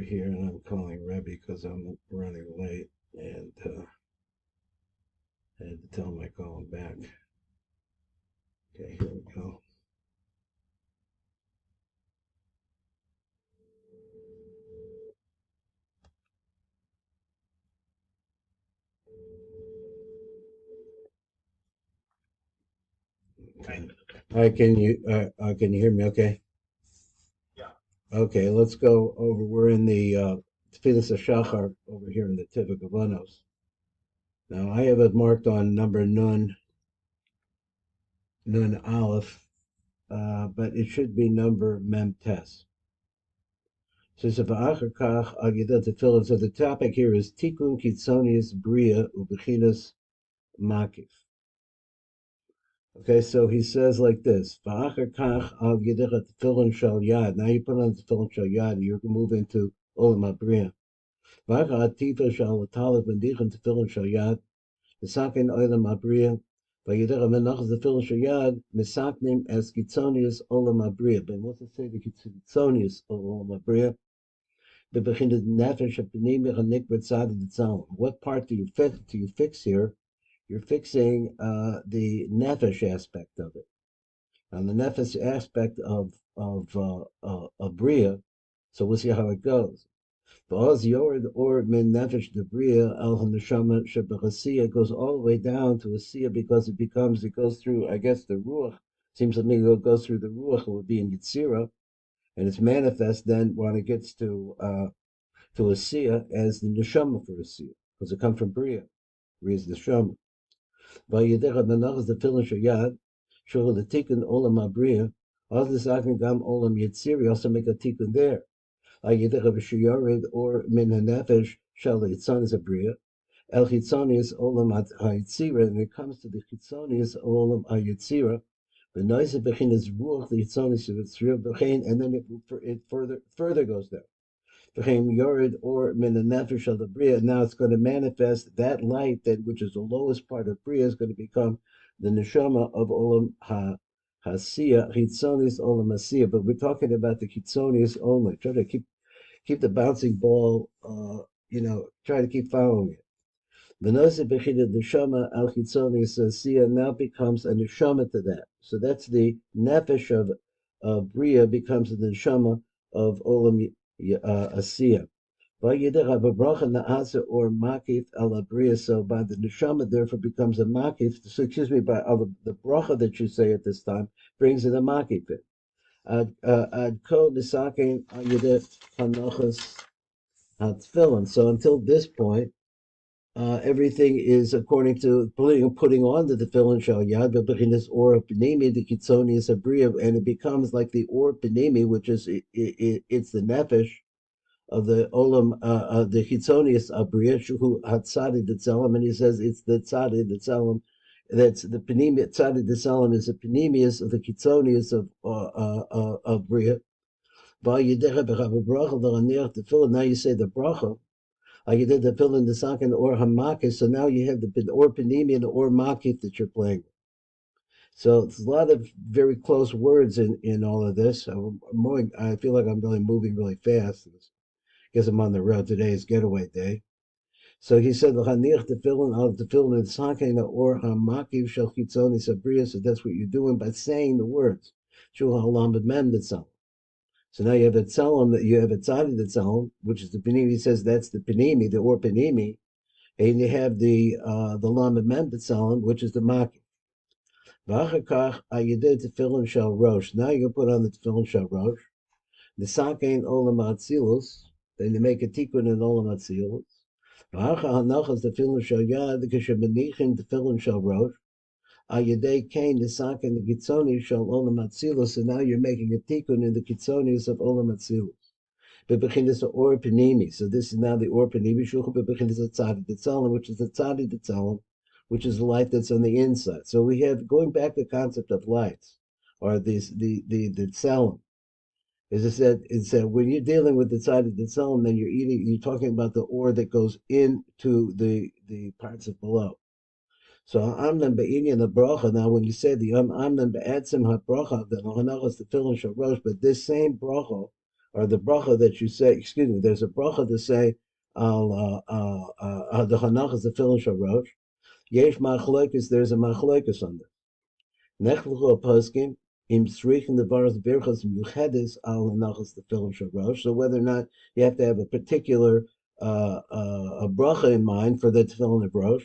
here, and I'm calling Rebbe because I'm running late, and I had to tell him I call him back. Okay, here we go. Okay. All right, can you hear me? Okay. Okay, let's go over. We're in the tefilah shachar over here in the Kavanos. Now I have it marked on number nun aleph, but it should be number mem tes. So the topic here is Tikkun Kitzonius Bria Ubechinas Makif. Okay, so he says like this: V'achar kach al yedech tefillin shel yad. Now you put on the tefillin shel yad, you can move into olam habriya. V'achar atifa shel talit bendichen tefillin shel yad. Misakin olam habriya. V'yedech menachas tefillin shel yad. Misaknim es kitzonius olam habriya. But what's it say? The kitzonius olam habriya. What part do you fix here? You're fixing the nefesh aspect of it. And the nefesh aspect of bria, so we'll see how it goes. Goes all the way down to a siya because it goes through, I guess, the ruach. Seems to me it goes through the ruach, it would be in Yitzira, and it's manifest then when it gets to a siya as the neshama for a siya, because it comes from bria. Bria is the neshama. Vayidech menachas the tefillin sheyad, shul the tikkun olam habriya. Also sagen gam olam yitziri. Also make a tikkun there. Vayidech b'shiyared or min hanefesh shel hitzonis habriya. El hitzonis olam hayitzira. And it comes to the hitzonis olam hayitzira. V'noise bechinas ruach the hitzonis yitzira b'chein. And then it further goes there. Yored or min nefesh of the bria. Now it's going to manifest that light, that which is the lowest part of bria, is going to become the neshama of olam hasiya, chitzonis olam hasiya. But we're talking about the chitzonis only. Try to keep the bouncing ball. Try to keep following it. The nose bechida neshama al chitzonis hasiya now becomes a neshama to that. So that's the nefesh of bria becomes the neshama of olam asiya. Or makif ala bria. So by the neshama, therefore becomes a makif. So excuse me, by the bracha that you say at this time brings in a makif. Ad ko nisakein ayudet hanochas hatfilin. So until this point, everything is according to putting on the tefillin shel yad bechinas or penimim the kitzonius abriya, and it becomes like the or penimim, which is it's the nefesh of the olam, the chitzonius abriya shuhu hatzadi detzalim, and he says it's the tzadi detzalim. That's the penimim tzadi detzalim is the penimius of the chitzonius of bria. Now you say the bracha. You did the fill in the sakin or hamakis, so now you have the or penimi and or makif that you're playing with. So it's a lot of very close words in all of this. I feel like I'm really moving really fast. I guess I'm on the road. Today is getaway day. So he said the chanich the fill in the sakin or hamakif shel chitzoni sabriya. So that's what you're doing by saying the words. Shul halam b'mem the. So now you have a tzelem, that you have a tzadi the tzelem, which is the penimi. He says that's the penimi, the or penimi, and you have the lamed mem tzelem, which is the makif. V'achakach ayedeh tefillin shel rosh. Now you put on the tefillin shel rosh. The sakein olam atzilus. Then you make a tikkun in olam atzilus. V'achar hanachas tefillin shel yad k'shebenichin tefillin shel rosh. Ayedei kain nisaken the kitzoni shel olam atzilus, and now you're making a tikkun in the kitzonis of olam atzilus. Bebechinas or penimi. So this is now the or penimi shulchan bebechinas tzadi detzalim, which is the tzadi detzalim, which is the light that's on the inside. So we have going back to the concept of lights, or the tzalim. As I said, when you're dealing with the tzadi detzalim, then you're talking about the or that goes into the parts of below. So amnam be'inyan the bracha. Now, when you say the amnam be'etzim habracha, then hanachas the tefillin shel rosh, but this same bracha or the bracha that you say, excuse me, there's a bracha to say al the hanachas the tefillin shel rosh. Yesh machlokes, there's a machlokes on this. Nechluchu poskim im tzrichen the baras birchas muchedes al hanachas the tefillin shel rosh. So whether or not you have to have a particular a bracha in mind for the tefillin of rosh.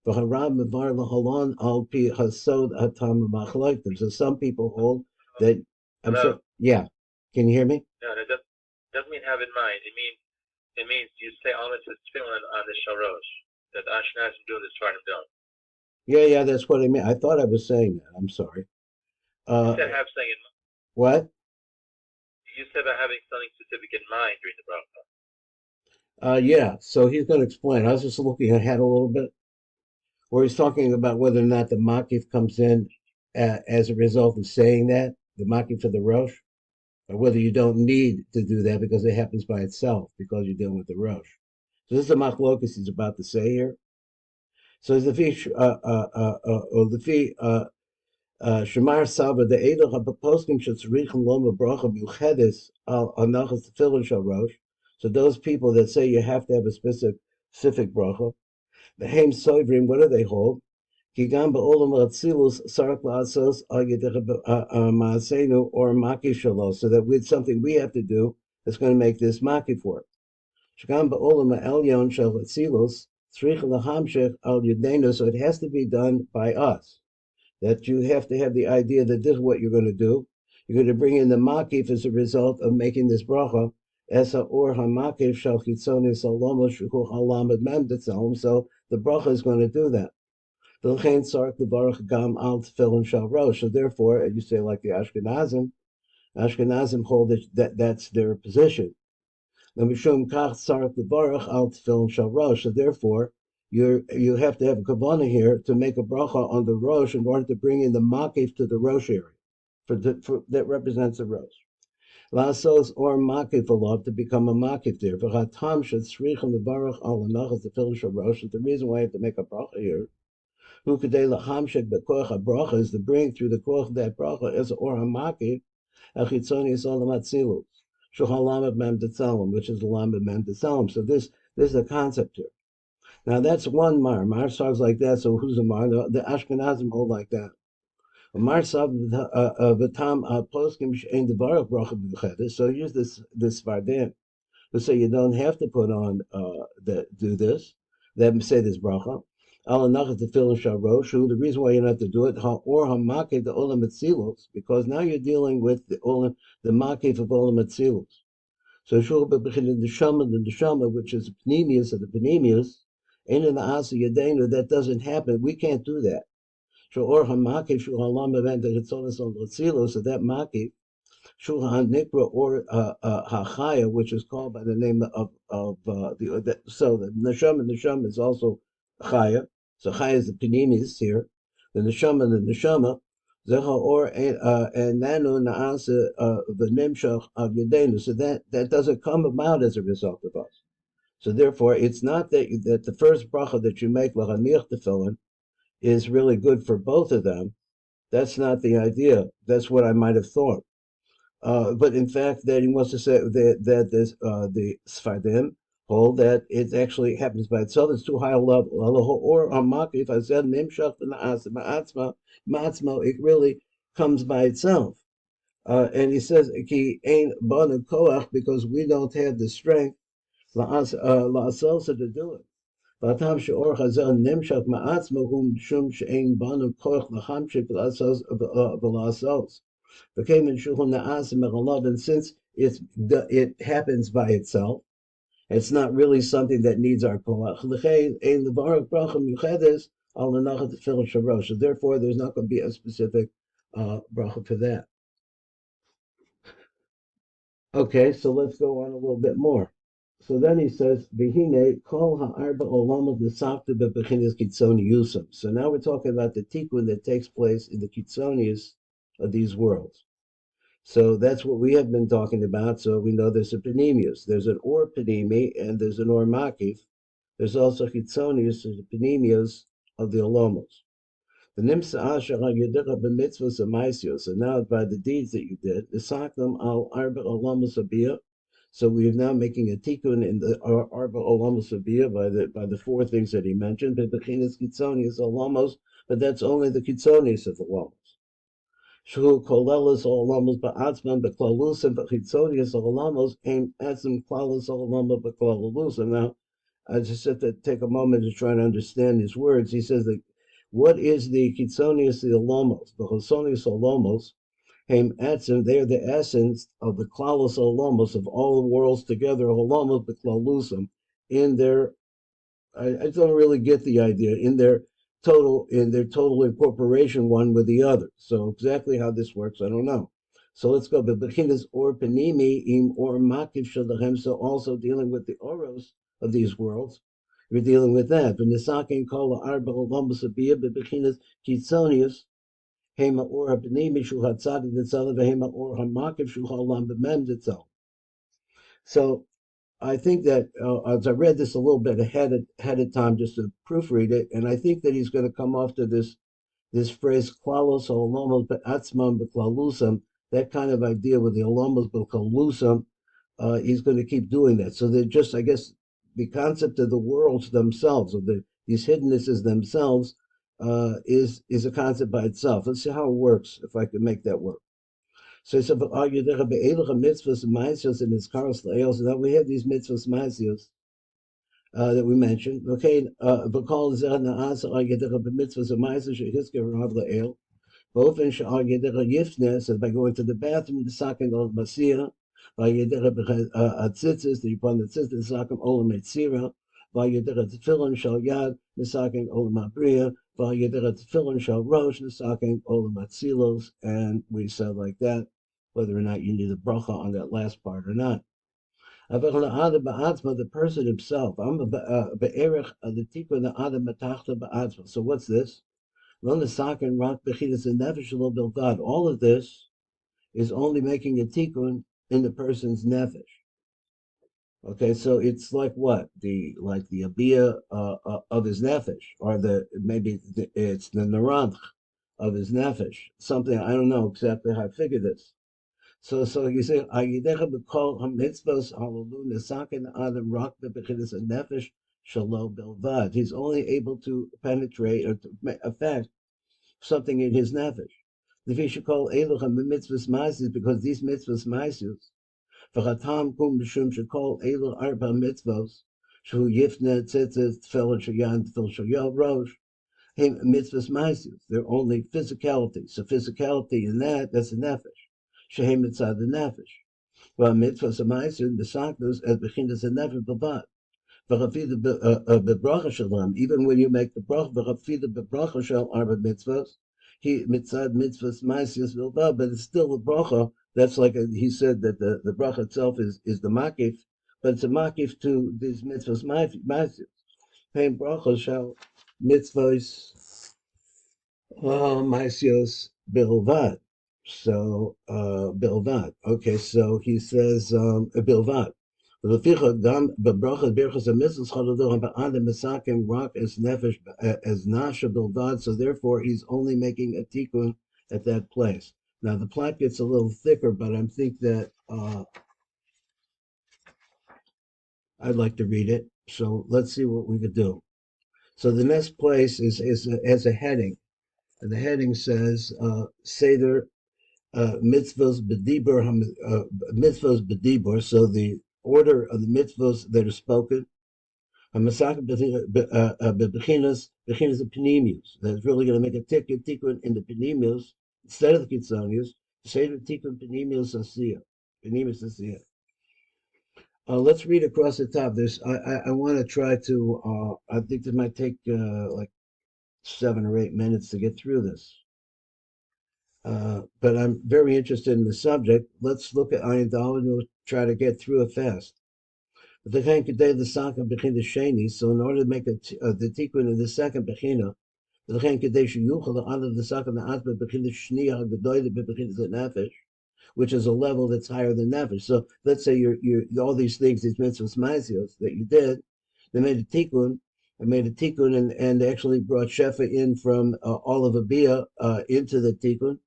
V'harab mevar lahalon al pi hasod hatam machlokes. So some people hold that. I'm Hello? sorry. Yeah. Can you hear me? No, that doesn't mean have in mind. It means you say all this tefillin on the shalosh. That Ashkenazim do, the Sfardim don't. Yeah, that's what I mean. I thought I was saying that. I'm sorry. You said have something in mind. What? You said about having something specific in mind during the bracha. Yeah, so he's going to explain. I was just looking ahead a little bit, where he's talking about whether or not the makif comes in as a result of saying that, the makif for the rosh, or whether you don't need to do that because it happens by itself because you're dealing with the rosh. So this is the machlokus he's about to say here. So the fee Shemar Saba the Edel HaPoskim Shetzrichim Loma Bracha Muchedes Al Anachas Tefillin Shel Rosh. So those people that say you have to have a specific bracha, the Haim Soivrim, what do they hold? Kigam Ba'olam Ratzilus Sarak La'asos Al Yedech Ma'asenu or Maki Shalo, so that with something we have to do that's going to make this Maki for it. Shigam Ba'olam Elyon Shel Ratzilus Tzrich Lahamshech Al Yedenu, so it has to be done by us. That you have to have the idea that this is what you're going to do. You're going to bring in the makif as a result of making this bracha. Esa or hamakif shal chitzoni saloma shuhu halamad mem tetzelem. So the bracha is going to do that. V'lechein sark levarach gam al tefillin shal rosh. So therefore, you say like the Ashkenazim hold that that's their position. So therefore, you have to have a kavanah here to make a bracha on the rosh in order to bring in the makif to the rosh area, that represents the rosh. Lasos or makif alav, to become a makif there. V'chatam shetzrichim levarach al hanachas tefillin shel rosh. The reason why I have to make a bracha here, hu kadei lachamshek bekoach bracha, is to bring through the koach of that bracha as or hamakif achitzoni yisolam atzilus. Which is the Lamed Mem Tetzelem. So this is the concept here. Now that's one mar. Mar sounds like that. So who's a mar? The Ashkenazim hold like that. Mar sav v'tam poskim she'en devarach bracha b'chuchedes. So here's this Vardim. Who say you don't have to put on do this. That say this bracha. Al anachas tefillin shel rosh. The reason why you don't have to do it or hamakeh the olam etzilos, because now you're dealing with the makeh of olam etzilos. So shul b'bechin the neshama, which is penimius of the penimius, ain't in the asa yadenu, that doesn't happen. We can't do that. So or hamakeh shul halam event that it's on l'tzilos, so that makeh shul hanikra or hachaya, which is called by the name of so the neshama is also chaya. So chaya is the penimius here. The neshama. Zecha or and nanu naasa the nimshach of yadenu. So that doesn't come about as a result of us. So therefore, it's not that the first bracha that you make l'hanich tefillin is really good for both of them. That's not the idea. That's what I might have thought. But in fact, that he wants to say that there's the Sfardim hold that it actually happens by itself. It's too high a level. Or if I said nimshach ma'atzma, it really comes by itself. And he says ki ain banu koach, because we don't have the strength la'asalsa to do it. V'atam she'or chazal nimshach ma'atzma hum shum she'ain banu koach l'chamshik v'la'asals. And since it happens by itself, it's not really something that needs our koach. So therefore, there's not going to be a specific bracha for that. Okay, so let's go on a little bit more. So then he says, "V'hine kol ha'arba olamot nesafta bebechinas kitzoniyusam." So now we're talking about the tikkun that takes place in the kitzonius of these worlds. So that's what we have been talking about. So we know there's a penimius, there's an or penimi, and there's an or makif. There's also chitzonius, there's the penimius of the olomos. The nimsa asher ha'yedecha b'mitzvos ha'maisios. So now by the deeds that you did, the saklam al arba olamus abiyah. So we are now making a tikkun in the arba olamus abiyah by the four things that he mentioned. Bebechinas kitzonius olamos, but that's only the kitzonius of the olamos. Shu kolelas olamos ba'atzman beklalusim bechitzonius olamos aim atzim klalas olamos beklalusim. Now, I just have to take a moment to try to understand his words. He says that what is the kitzonius the olamos? The chosonius olamos, heim atzim, they are the essence of the klalos olamos of all the worlds together, olamos beklalusim, in their, I don't really get the idea, in their total incorporation one with the other. So exactly how this works, I don't know. So let's go. Bebechinas or penimim im or makif shalahem. So also dealing with the oros of these worlds, we're dealing with that. But nisakin kol arba olamus abiyah bebechinas kitzonius hema or penimim shu hatzad ditzal vehema or hamakif shu halam b'mem ditzal. So I think that as I read this a little bit ahead of time, just to proofread it, and I think that he's going to come off to this phrase "klalos olamos be'atzmam beklalusam," that kind of idea with the olamos beklalusam. He's going to keep doing that. So they're just, I guess, the concept of the worlds themselves, of these hiddennesses themselves, is a concept by itself. Let's see how it works. If I can make that work. So he said, mitzvahs maisios in his karos le'el. So now we have these mitzvahs maisios that we mentioned. Okay, v'kol zeh na'asa ayedecha b'mitzvahs maisios shehizker rav le'el. Bofen she'al yedecha yifne, so by going to the bathroom, the sakin ol masira, v'ayedecha atzitzis, the upon the tzitzis, the sakin ol metzira, v'ayedecha tefillin shal yad, the sakin ol mabriya, v'ayedecha tefillin shal rosh, the sakin ol matzilos, and we said like that, whether or not you need a bracha on that last part or not. The person himself. I'm be'erech the tikkun the adam matachta ba'atzma. So what's this? All of this is only making a tikkun in the person's nefesh. Okay, so it's like what the abiyah of his nefesh, or it's the naranch of his nefesh. Something I don't know exactly how I figure this. So you say ayidecha b'kol hamitzvos halalu nesaken adam rak bebechinas nefesh shalo belvad. He's only able to penetrate or to affect something in his nefesh. The fish call elucha mitzvahs ma'asis because these mitzvahs ma'asis. V'chatam kum b'shum shekol elu arba mitzvos shu yifne tzitzis tefillin shayan tefillin shayal rosh. Him mitzvahs ma'asis. They're only physicality. So physicality in that's the nefesh. Shehem mitzad the nefesh. Well, mitzvahs ma'asis b'saknos as b'chinas the nefesh b'vad. Even when you make the bracha shel arba mitzvahs, he mitzad mitzvahs ma'asis bilbah, but it's still a bracha. That's like he said that the bracha itself is the makif, but it's a makif to these mitzvahs ma'asis. Paying bracha shel mitzvahs ma'asis bilvad. So bilvad. Okay, so he says bilvad. So therefore, he's only making a tikkun at that place. Now the plot gets a little thicker, but I think that I'd like to read it. So let's see what we could do. So the next place has a heading, and the heading says Seder mitzvos bedibur, so the order of the mitzvos that are spoken. Bechinas penimius. That's really going to make a tikkun in the penimius instead of the kitzonius. Seder tikkun penimius asiyah. Penimius asiyah. Let's read across the top. I want to try to. I think this might take like 7 or 8 minutes to get through this. But I'm very interested in the subject. Let's look at Ayin Daled and we'll try to get through it fast. So in order to make the tikkun in the second bechina, which is a level that's higher than nefesh. So let's say you're all these things, these mitzvahs ma'asios that you did, they made a tikkun I made a tikkun and actually brought Shefa in from all of Abia into the tikkun,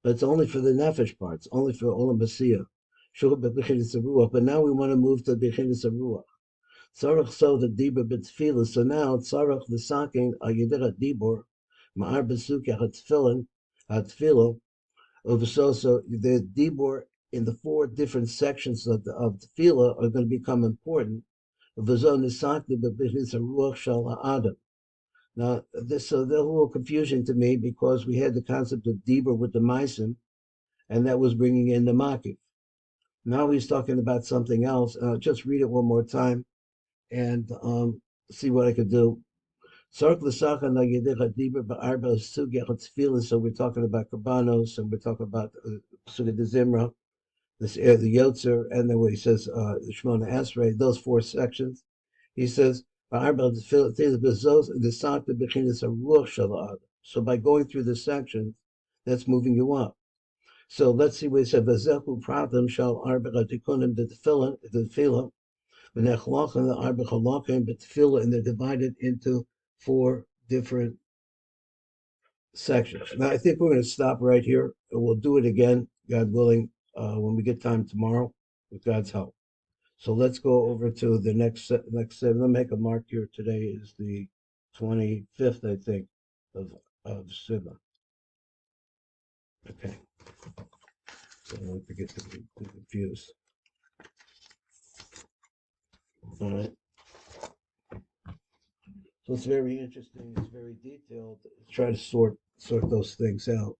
but it's only for the nefesh parts, only for Olam Basiyah. But now we want to move to Bechinis Ruach. Tzarech so the dibur b'tefillah. So now tzarech the saking ayidera dibur ma'ar besukah hatfilah so the dibur in the four different sections of tefillah are going to become important. V'zo nisakli b'bichnis haruach shal ha'adam. Now this so there's a little confusion to me because we had the concept of dibur with the meisim, and that was bringing in the makif. Now he's talking about something else. Just read it one more time and see what I could do. So we're talking about Karbanos, and we're talking about Sukkot de Zimra, the Yotzer, and then where he says the Shemona Esrei, those four sections. He says, so by going through the sections, that's moving you up. So let's see what he said. V'zechu pratim shal arba tikunim the tefilah, and they're divided into four different sections. Now, I think we're going to stop right here, and we'll do it again, God willing, when we get time tomorrow, with God's help. So let's go over to the next seven. Let me make a mark here. Today is the 25th, I think, of Sivan. Okay. So I don't forget to be confused. All right. So it's very interesting. It's very detailed. Try to sort those things out.